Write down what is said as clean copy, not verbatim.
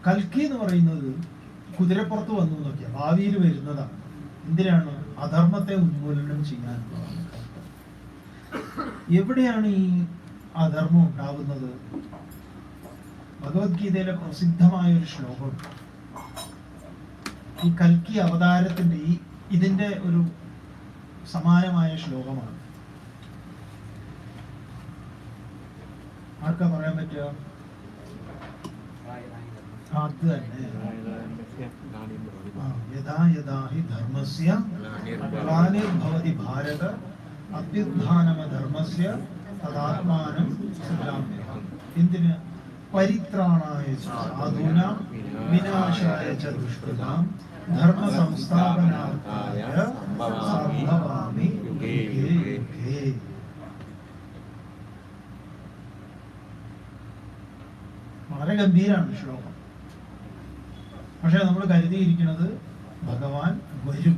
കൽക്കി എന്ന് പറയുന്നത് കുതിരപ്പുറത്ത് വന്നു എന്നൊക്കെയാ, ഭാവിയിൽ വരുന്നതാണ്. എന്തിനാണ്? അധർമ്മത്തെ ഉന്മൂലനം ചെയ്യാനുള്ളതാണ്. എവിടെയാണ് ഈ അധർമ്മം ഉണ്ടാകുന്നത്? ഭഗവത്ഗീതയിലെ പ്രസിദ്ധമായ ഒരു ശ്ലോകമുണ്ട്. ഈ കൽക്കി അവതാരത്തിന്റെ ഇതിന്റെ ഒരു സമാനമായ ശ്ലോകമാണ്. ആർക്കാ പറയാൻ പറ്റുക? അത് തന്നെ. യഥാ യഥാ ഹി ധർമ്മസ്യ ഗ്ലാനിർഭവതി ഭാരത അഭ്യുത്ഥാനമധർമ്മസ്യ തദാത്മാനം സൃജാമ്യഹം. എന്തിന്? പരിത്രാണായ സാധൂനാം വിനാശായ ച ദുഷ്കൃതാം ധർമ്മ സംസ്ഥാപനാർത്ഥായ സംഭവാമി യുഗേ യുഗേ. വളരെ ഗംഭീരമാണ് ശ്ലോകം. പക്ഷെ നമ്മൾ കരുതിയിരിക്കുന്നത് ഭഗവാൻ വരും,